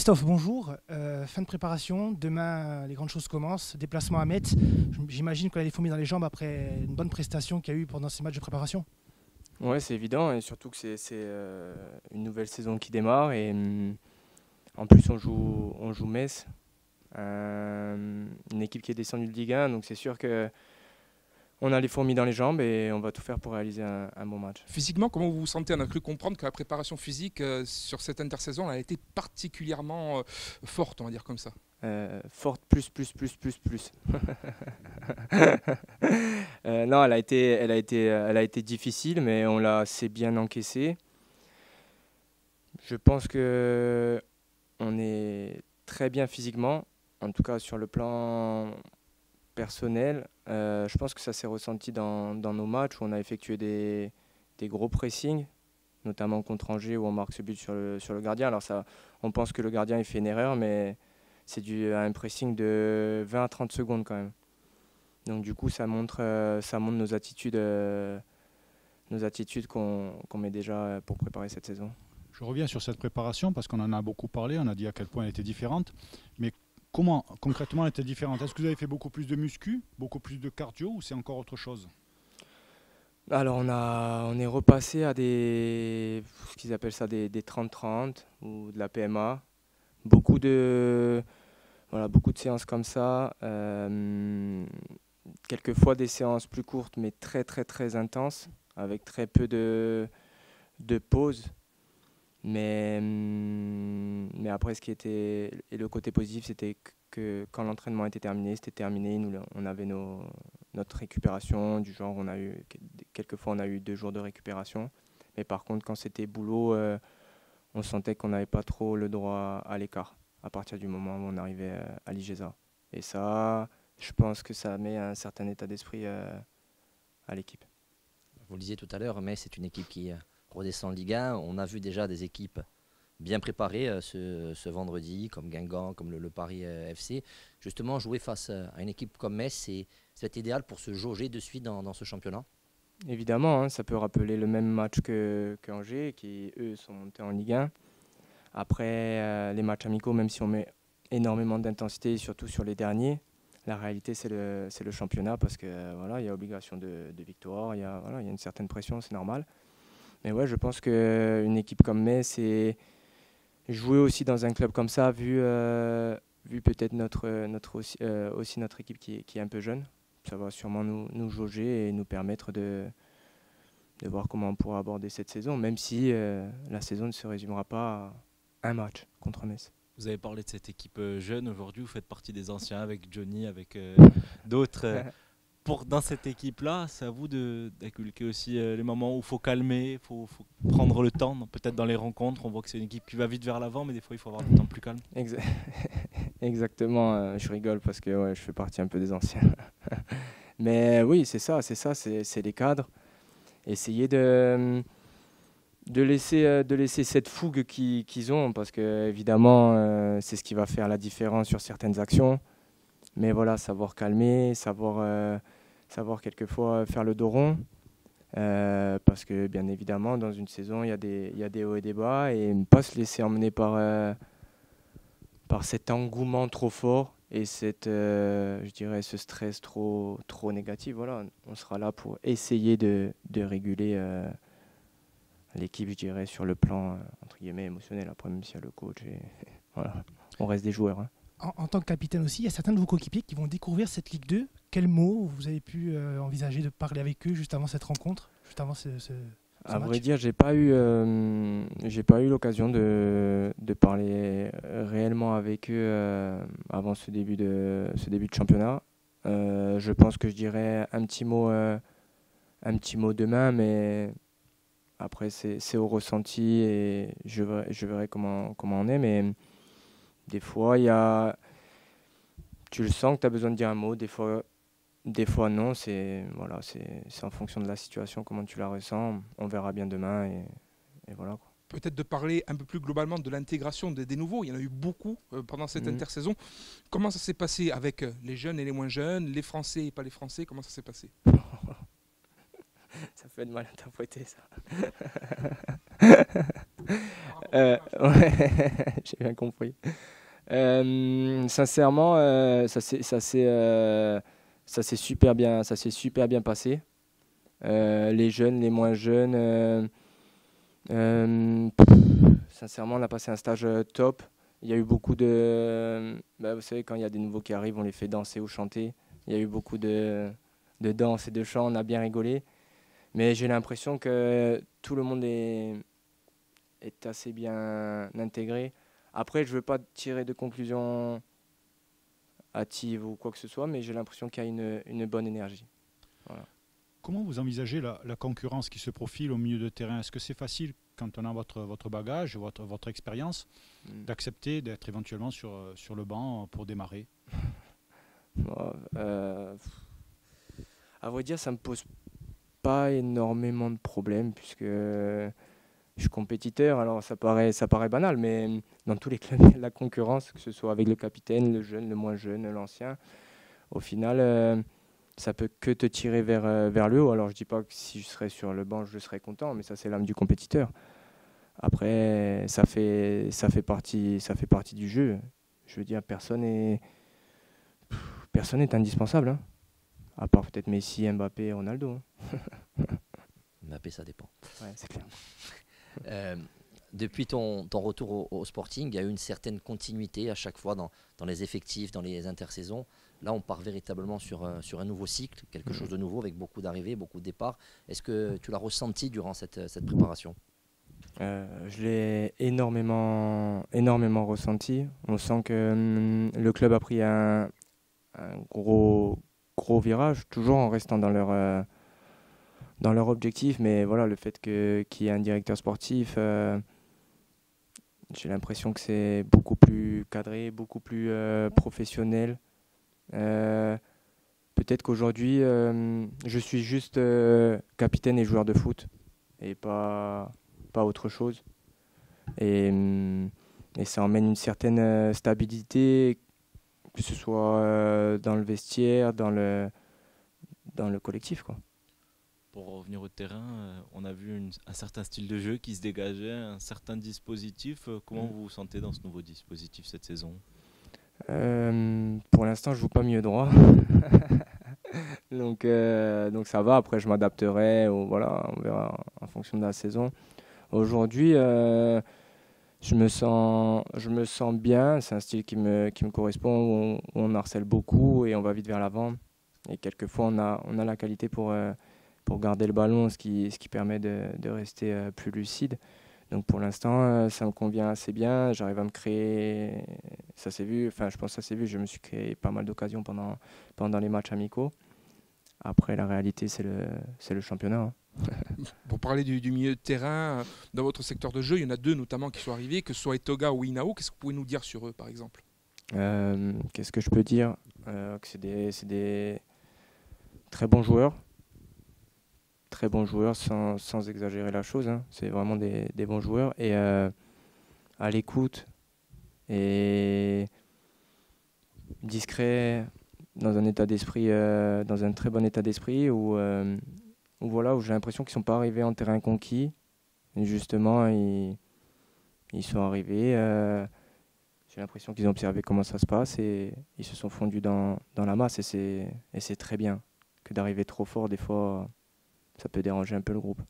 Christophe, bonjour. Fin de préparation. Demain, les grandes choses commencent. Déplacement à Metz. J'imagine qu'on a les fourmis dans les jambes après une bonne prestation qu'il y a eu pendant ces matchs de préparation. Ouais, c'est évident, et surtout que c'est une nouvelle saison qui démarre. Et en plus, on joue Metz, une équipe qui est descendue de Ligue 1. Donc c'est sûr que on a les fourmis dans les jambes et on va tout faire pour réaliser un bon match. Physiquement, comment vous vous sentez? On a cru comprendre que la préparation physique sur cette intersaison elle a été particulièrement forte, on va dire comme ça. Forte plus. Non, elle a été difficile, mais on l'a assez bien encaissée. Je pense que on est très bien physiquement, en tout cas sur le plan personnel. Je pense que ça s'est ressenti dans nos matchs où on a effectué des gros pressings, notamment contre Angers où on marque ce but sur le gardien. Alors ça, on pense que le gardien il fait une erreur, mais c'est dû à un pressing de 20 à 30 secondes quand même. Donc du coup, ça montre nos attitudes qu'on met déjà pour préparer cette saison. Je reviens sur cette préparation parce qu'on en a beaucoup parlé, on a dit à quel point elle était différente. Mais comment concrètement elle était différente? Est-ce que vous avez fait beaucoup plus de muscu, beaucoup plus de cardio ou c'est encore autre chose? Alors on est repassé à ce qu'ils appellent ça des 30-30 ou de la PMA. Beaucoup de séances comme ça. Quelquefois des séances plus courtes mais très très très intenses avec très peu de pauses. Mais après, le côté positif, c'était que quand l'entraînement était terminé, c'était terminé. Nous, on avait notre récupération, du genre, quelquefois on a eu 2 jours de récupération. Mais par contre, quand c'était boulot, on sentait qu'on n'avait pas trop le droit à l'écart à partir du moment où on arrivait à l'IGESA. Et ça, je pense que ça met un certain état d'esprit à l'équipe. Vous le disiez tout à l'heure, mais c'est une équipe qui redescend en Ligue 1. On a vu déjà des équipes bien préparées ce vendredi, comme Guingamp, comme le Paris FC. Justement, jouer face à une équipe comme Metz, c'est idéal pour se jauger de suite dans ce championnat. Évidemment, hein, ça peut rappeler le même match que Angers, qui eux sont montés en Ligue 1. Après, les matchs amicaux, même si on met énormément d'intensité, surtout sur les derniers, la réalité c'est le championnat parce que voilà, il y a obligation de victoire, il y a une certaine pression, c'est normal. Mais ouais, je pense qu'une équipe comme Metz et jouer aussi dans un club comme ça, vu peut-être aussi notre équipe qui est un peu jeune, ça va sûrement nous jauger et nous permettre de voir comment on pourra aborder cette saison, même si la saison ne se résumera pas à un match contre Metz. Vous avez parlé de cette équipe jeune aujourd'hui, vous faites partie des anciens avec Johnny, avec d'autres. Dans cette équipe-là, c'est à vous d'inculquer aussi les moments où il faut calmer, il faut prendre le temps. Peut-être dans les rencontres, on voit que c'est une équipe qui va vite vers l'avant, mais des fois il faut avoir du temps plus calme. Exactement, je rigole parce que ouais, je fais partie un peu des anciens. Mais oui, c'est les cadres. Essayer de laisser cette fougue qu'ils ont, parce que évidemment, c'est ce qui va faire la différence sur certaines actions. Mais voilà, savoir calmer, savoir quelquefois faire le dos rond. Parce que bien évidemment, dans une saison, il y a des hauts et des bas. Et ne pas se laisser emmener par cet engouement trop fort et je dirais ce stress trop négatif. Voilà, on sera là pour essayer de réguler l'équipe, je dirais, sur le plan entre guillemets émotionnel. Après, même s'il y a le coach, voilà, on reste des joueurs. Hein. En tant que capitaine aussi, il y a certains de vos coéquipiers qui vont découvrir cette Ligue 2. Quels mots vous avez pu envisager de parler avec eux juste avant cette rencontre, juste avant ce À match? vrai dire, j'ai pas eu l'occasion de parler réellement avec eux avant ce début de championnat. Je pense que je dirais un petit mot demain, mais après c'est au ressenti et je verrai comment on est. Mais des fois, tu le sens que tu as besoin de dire un mot. Des fois non, c'est en fonction de la situation, comment tu la ressens. On verra bien demain et voilà, quoi. Peut-être de parler un peu plus globalement de l'intégration des nouveaux. Il y en a eu beaucoup pendant cette intersaison. Comment ça s'est passé avec les jeunes et les moins jeunes, les Français et pas les Français? Comment ça s'est passé? Ça fait de mal interpréter ça. Ouais, j'ai bien compris. Sincèrement, ça s'est super bien passé. Les jeunes, les moins jeunes. Sincèrement, on a passé un stage top. Il y a eu beaucoup vous savez, quand il y a des nouveaux qui arrivent, on les fait danser ou chanter. Il y a eu beaucoup de danse et de chant, on a bien rigolé. Mais j'ai l'impression que tout le monde est assez bien intégré. Après, je ne veux pas tirer de conclusions hâtives ou quoi que ce soit, mais j'ai l'impression qu'il y a une bonne énergie. Voilà. Comment vous envisagez la concurrence qui se profile au milieu de terrain? Est-ce que c'est facile, quand on a votre bagage, votre expérience, d'accepter d'être éventuellement sur le banc pour démarrer? À vrai dire, ça ne me pose pas énormément de problèmes puisque je suis compétiteur. Alors ça paraît banal, mais dans tous les clubs, la concurrence, que ce soit avec le capitaine, le jeune, le moins jeune, l'ancien, au final, ça peut que te tirer vers le haut. Alors je dis pas que si je serais sur le banc, je serais content, mais ça c'est l'âme du compétiteur. Après, ça fait partie du jeu. Je veux dire, personne n'est indispensable, hein. À part peut-être Messi, Mbappé, Ronaldo. Hein. Mbappé, ça dépend. Ouais, c'est clair. Depuis ton retour au Sporting, il y a eu une certaine continuité à chaque fois dans les effectifs, dans les intersaisons. Là, on part véritablement sur un nouveau cycle, quelque chose de nouveau avec beaucoup d'arrivées, beaucoup de départs. Est-ce que tu l'as ressenti durant cette préparation ? Je l'ai énormément ressenti. On sent que le club a pris un gros virage, toujours en restant dans leur objectif. Mais voilà, le fait qu'il y ait un directeur sportif, j'ai l'impression que c'est beaucoup plus cadré, beaucoup plus professionnel. Peut-être qu'aujourd'hui, je suis juste capitaine et joueur de foot et pas autre chose. Et ça emmène une certaine stabilité, que ce soit dans le vestiaire, dans le collectif, quoi. Pour revenir au terrain, on a vu un certain style de jeu qui se dégageait, un certain dispositif. Comment vous vous sentez dans ce nouveau dispositif cette saison ? Pour l'instant, je joue pas milieu droit. donc ça va. Après, je m'adapterai. Voilà, on verra en fonction de la saison. Aujourd'hui, je me sens bien. C'est un style qui me correspond, où on harcèle beaucoup et on va vite vers l'avant. Et quelquefois, on a la qualité pour garder le ballon, ce qui permet de rester plus lucide. Donc pour l'instant, ça me convient assez bien. J'arrive à me créer, ça s'est vu, je pense que ça s'est vu, je me suis créé pas mal d'occasions pendant les matchs amicaux. Après, la réalité, c'est le championnat. Hein. Pour parler du milieu de terrain, dans votre secteur de jeu, il y en a deux notamment qui sont arrivés, que ce soit Etoga ou Inao. Qu'est-ce que vous pouvez nous dire sur eux, par exemple ? Qu'est-ce que je peux dire ? Que c'est des très bons joueurs. Très bons joueurs, sans exagérer la chose. Hein. C'est vraiment des bons joueurs. Et à l'écoute et discret, dans un état d'esprit, dans un très bon état d'esprit, où j'ai l'impression qu'ils ne sont pas arrivés en terrain conquis. Et justement, ils sont arrivés. J'ai l'impression qu'ils ont observé comment ça se passe et ils se sont fondus dans la masse. Et c'est très bien que d'arriver trop fort, des fois, ça peut déranger un peu le groupe.